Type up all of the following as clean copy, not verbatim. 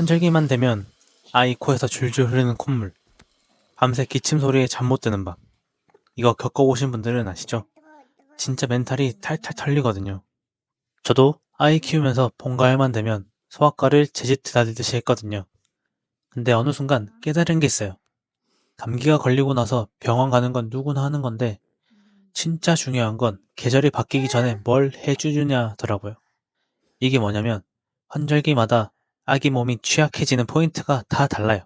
환절기만 되면 아이 코에서 줄줄 흐르는 콧물, 밤새 기침 소리에 잠 못 드는 밤. 이거 겪어보신 분들은 아시죠? 진짜 멘탈이 탈탈 털리거든요. 저도 아이 키우면서 봄가을만 되면 소아과를 제지트 다리듯이 했거든요. 근데 어느 순간 깨달은 게 있어요. 감기가 걸리고 나서 병원 가는 건 누구나 하는 건데 진짜 중요한 건 계절이 바뀌기 전에 뭘 해주느냐더라고요. 이게 뭐냐면 환절기마다 아기 몸이 취약해지는 포인트가 다 달라요.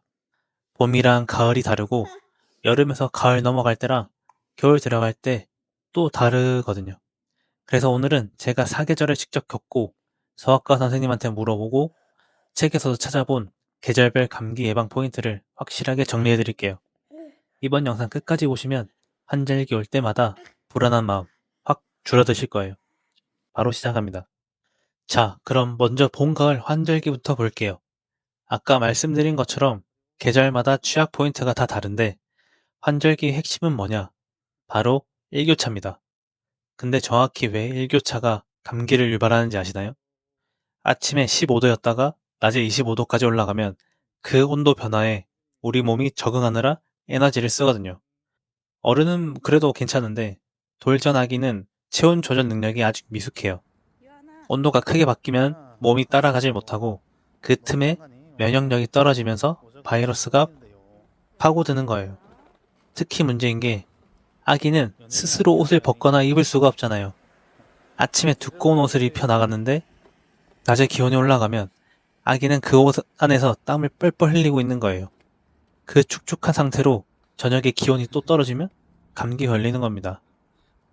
봄이랑 가을이 다르고 여름에서 가을 넘어갈 때랑 겨울 들어갈 때 또 다르거든요. 그래서 오늘은 제가 사계절을 직접 겪고 서학과 선생님한테 물어보고 책에서도 찾아본 계절별 감기 예방 포인트를 확실하게 정리해 드릴게요. 이번 영상 끝까지 보시면 환절기 올 때마다 불안한 마음 확 줄어드실 거예요. 바로 시작합니다. 자, 그럼 먼저 봄, 가을 환절기부터 볼게요. 아까 말씀드린 것처럼 계절마다 취약 포인트가 다 다른데 환절기의 핵심은 뭐냐? 바로 일교차입니다. 근데 정확히 왜 일교차가 감기를 유발하는지 아시나요? 아침에 15도였다가 낮에 25도까지 올라가면 그 온도 변화에 우리 몸이 적응하느라 에너지를 쓰거든요. 어른은 그래도 괜찮은데 돌전 아기는 체온 조절 능력이 아직 미숙해요. 온도가 크게 바뀌면 몸이 따라가질 못하고 그 틈에 면역력이 떨어지면서 바이러스가 파고드는 거예요. 특히 문제인 게 아기는 스스로 옷을 벗거나 입을 수가 없잖아요. 아침에 두꺼운 옷을 입혀 나갔는데 낮에 기온이 올라가면 아기는 그 옷 안에서 땀을 뻘뻘 흘리고 있는 거예요. 그 축축한 상태로 저녁에 기온이 또 떨어지면 감기 걸리는 겁니다.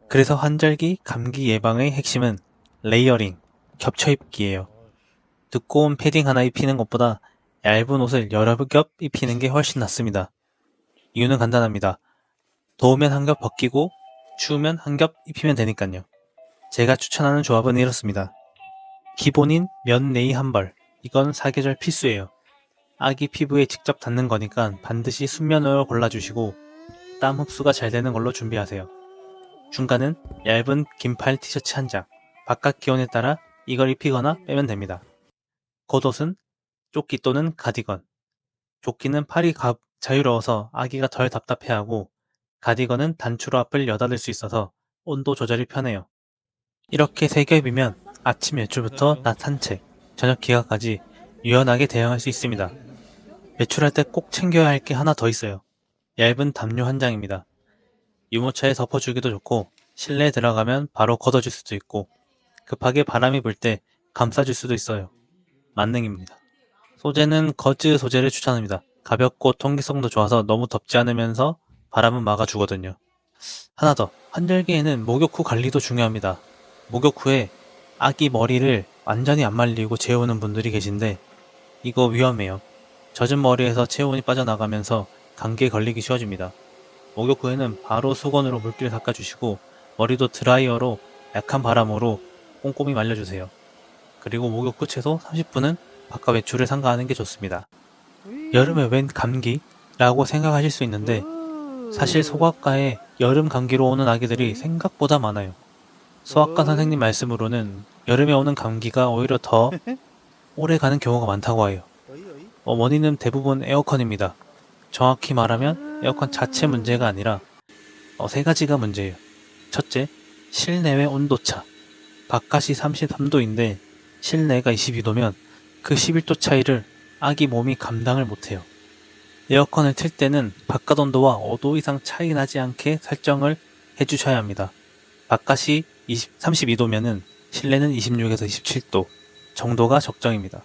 그래서 환절기 감기 예방의 핵심은 레이어링, 겹쳐 입기예요. 두꺼운 패딩 하나 입히는 것보다 얇은 옷을 여러 겹 입히는 게 훨씬 낫습니다. 이유는 간단합니다. 더우면 한 겹 벗기고 추우면 한 겹 입히면 되니까요. 제가 추천하는 조합은 이렇습니다. 기본인 면 네이 한 벌. 이건 사계절 필수예요. 아기 피부에 직접 닿는 거니까 반드시 순면으로 골라주시고 땀 흡수가 잘 되는 걸로 준비하세요. 중간은 얇은 긴팔 티셔츠 한 장. 바깥 기온에 따라 이걸 입히거나 빼면 됩니다. 겉옷은 조끼 또는 가디건. 조끼는 팔이 자유로워서 아기가 덜 답답해하고 가디건은 단추로 앞을 여닫을 수 있어서 온도 조절이 편해요. 이렇게 세 겹이면 아침 외출부터 낮 산책, 저녁 기가까지 유연하게 대응할 수 있습니다. 외출할 때 꼭 챙겨야 할 게 하나 더 있어요. 얇은 담요 한 장입니다. 유모차에 덮어주기도 좋고 실내에 들어가면 바로 걷어줄 수도 있고 급하게 바람이 불 때 감싸줄 수도 있어요. 만능입니다. 소재는 거즈 소재를 추천합니다. 가볍고 통기성도 좋아서 너무 덥지 않으면서 바람은 막아주거든요. 하나 더, 환절기에는 목욕 후 관리도 중요합니다. 목욕 후에 아기 머리를 완전히 안 말리고 재우는 분들이 계신데 이거 위험해요. 젖은 머리에서 체온이 빠져나가면서 감기에 걸리기 쉬워집니다. 목욕 후에는 바로 수건으로 물기를 닦아주시고 머리도 드라이어로 약한 바람으로 꼼꼼히 말려주세요. 그리고 목욕 후 최소 30분은 바깥 외출을 삼가하는 게 좋습니다. 여름에 웬 감기? 라고 생각하실 수 있는데 사실 소아과에 여름 감기로 오는 아기들이 생각보다 많아요. 소아과 선생님 말씀으로는 여름에 오는 감기가 오히려 더 오래 가는 경우가 많다고 해요. 원인은 대부분 에어컨입니다. 정확히 말하면 에어컨 자체 문제가 아니라 세 가지가 문제예요. 첫째, 실내외 온도차. 바깥이 33도인데 실내가 22도면 그 11도 차이를 아기 몸이 감당을 못해요. 에어컨을 틀 때는 바깥 온도와 5도 이상 차이 나지 않게 설정을 해주셔야 합니다. 바깥이 32도면은 실내는 26에서 27도 정도가 적정입니다.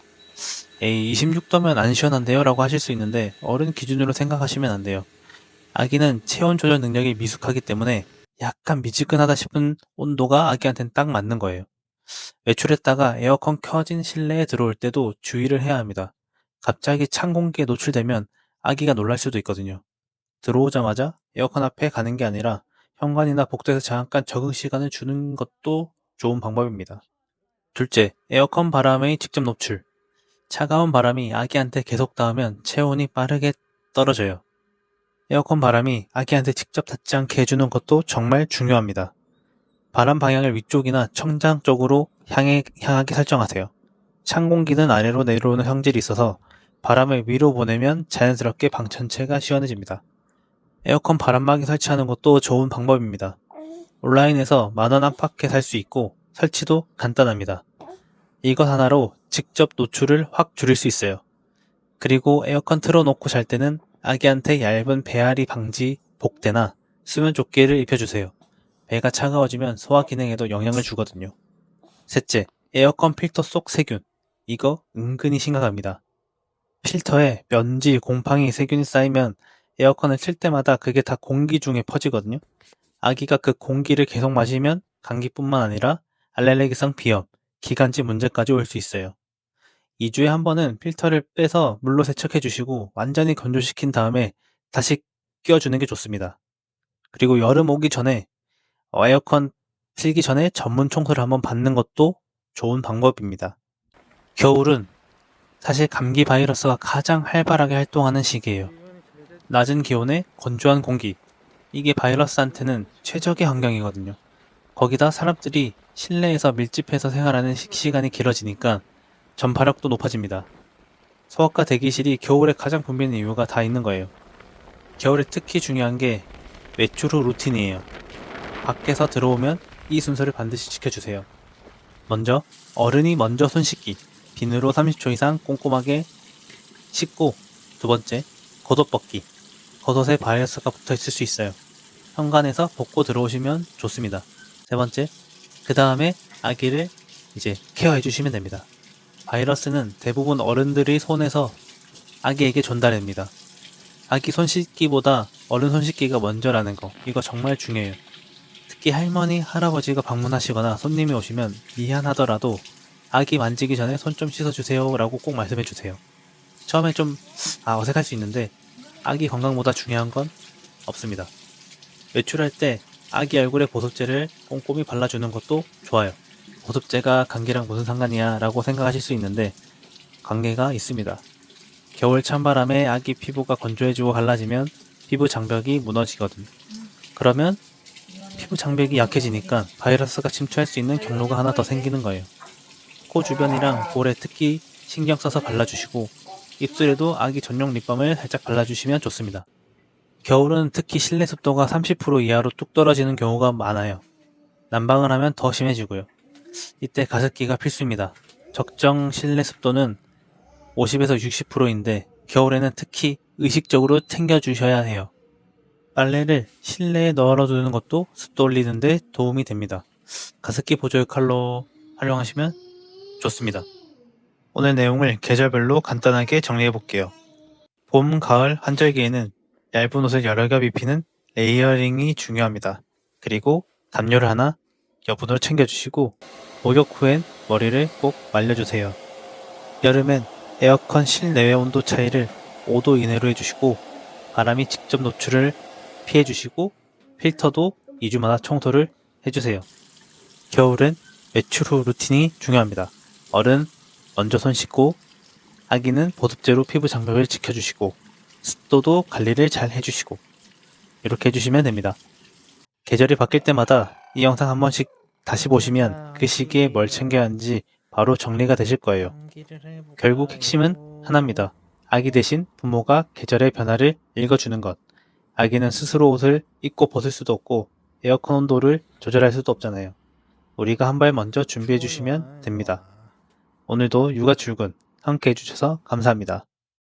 에이, 26도면 안 시원한데요? 라고 하실 수 있는데 어른 기준으로 생각하시면 안 돼요. 아기는 체온 조절 능력이 미숙하기 때문에 약간 미지근하다 싶은 온도가 아기한테는 딱 맞는 거예요. 외출했다가 에어컨 켜진 실내에 들어올 때도 주의를 해야 합니다. 갑자기 찬 공기에 노출되면 아기가 놀랄 수도 있거든요. 들어오자마자 에어컨 앞에 가는 게 아니라 현관이나 복도에서 잠깐 적응 시간을 주는 것도 좋은 방법입니다. 둘째, 에어컨 바람의 직접 노출. 차가운 바람이 아기한테 계속 닿으면 체온이 빠르게 떨어져요. 에어컨 바람이 아기한테 직접 닿지 않게 해주는 것도 정말 중요합니다. 바람 방향을 위쪽이나 천장 쪽으로 향하게 설정하세요. 찬 공기는 아래로 내려오는 성질이 있어서 바람을 위로 보내면 자연스럽게 방 전체가 시원해집니다. 에어컨 바람막이 설치하는 것도 좋은 방법입니다. 온라인에서 만원 안팎에 살 수 있고 설치도 간단합니다. 이것 하나로 직접 노출을 확 줄일 수 있어요. 그리고 에어컨 틀어놓고 잘 때는 아기한테 얇은 배앓이 방지 복대나 수면 조끼를 입혀주세요. 배가 차가워지면 소화 기능에도 영향을 주거든요. 셋째, 에어컨 필터 속 세균. 이거 은근히 심각합니다. 필터에 먼지, 곰팡이, 세균이 쌓이면 에어컨을 틀 때마다 그게 다 공기 중에 퍼지거든요. 아기가 그 공기를 계속 마시면 감기뿐만 아니라 알레르기성 비염, 기관지 문제까지 올 수 있어요. 2주에 한 번은 필터를 빼서 물로 세척해 주시고 완전히 건조시킨 다음에 다시 끼워주는 게 좋습니다. 그리고 여름 오기 전에 에어컨 틀기 전에 전문 청소를 한번 받는 것도 좋은 방법입니다. 겨울은 사실 감기 바이러스가 가장 활발하게 활동하는 시기예요. 낮은 기온에 건조한 공기, 이게 바이러스한테는 최적의 환경이거든요. 거기다 사람들이 실내에서 밀집해서 생활하는 시간이 길어지니까 전파력도 높아집니다. 소아과 대기실이 겨울에 가장 붐비는 이유가 다 있는 거예요. 겨울에 특히 중요한 게 외출 후 루틴이에요. 밖에서 들어오면 이 순서를 반드시 지켜주세요. 먼저 어른이 먼저 손 씻기, 비누로 30초 이상 꼼꼼하게 씻고, 두 번째 겉옷 벗기, 겉옷에 바이러스가 붙어 있을 수 있어요. 현관에서 벗고 들어오시면 좋습니다. 세 번째, 그 다음에 아기를 이제 케어해 주시면 됩니다. 바이러스는 대부분 어른들의 손에서 아기에게 전달됩니다. 아기 손 씻기보다 어른 손 씻기가 먼저라는 거, 이거 정말 중요해요. 특히 할머니, 할아버지가 방문하시거나 손님이 오시면 미안하더라도 아기 만지기 전에 손 좀 씻어주세요 라고 꼭 말씀해주세요. 처음에 좀 어색할 수 있는데 아기 건강보다 중요한 건 없습니다. 외출할 때 아기 얼굴에 보습제를 꼼꼼히 발라주는 것도 좋아요. 보습제가 감기랑 무슨 상관이야 라고 생각하실 수 있는데 관계가 있습니다. 겨울 찬바람에 아기 피부가 건조해지고 갈라지면 피부 장벽이 무너지거든. 그러면 피부 장벽이 약해지니까 바이러스가 침투할 수 있는 경로가 하나 더 생기는 거예요. 코 주변이랑 볼에 특히 신경 써서 발라주시고 입술에도 아기 전용 립밤을 살짝 발라주시면 좋습니다. 겨울은 특히 실내 습도가 30% 이하로 뚝 떨어지는 경우가 많아요. 난방을 하면 더 심해지고요. 이때 가습기가 필수입니다. 적정 실내 습도는 50에서 60%인데 겨울에는 특히 의식적으로 챙겨주셔야 해요. 빨래를 실내에 널어두는 것도 습도 올리는 데 도움이 됩니다. 가습기 보조 역할로 활용하시면 좋습니다. 오늘 내용을 계절별로 간단하게 정리해 볼게요. 봄, 가을, 한절기에는 얇은 옷을 여러 겹 입히는 레이어링이 중요합니다. 그리고 담요를 하나 여분으로 챙겨주시고 목욕 후엔 머리를 꼭 말려주세요. 여름엔 에어컨 실내외 온도 차이를 5도 이내로 해주시고 바람이 직접 노출을 피해주시고 필터도 2주마다 청소를 해주세요. 겨울엔 외출 후 루틴이 중요합니다. 어른 먼저 손 씻고 아기는 보습제로 피부 장벽을 지켜주시고 습도도 관리를 잘 해주시고 이렇게 해주시면 됩니다. 계절이 바뀔 때마다 이 영상 한 번씩 다시 보시면 그 시기에 뭘 챙겨야 하는지 바로 정리가 되실 거예요. 결국 핵심은 하나입니다. 아기 대신 부모가 계절의 변화를 읽어주는 것. 아기는 스스로 옷을 입고 벗을 수도 없고 에어컨 온도를 조절할 수도 없잖아요. 우리가 한 발 먼저 준비해 주시면 됩니다. 오늘도 육아 출근 함께 해주셔서 감사합니다.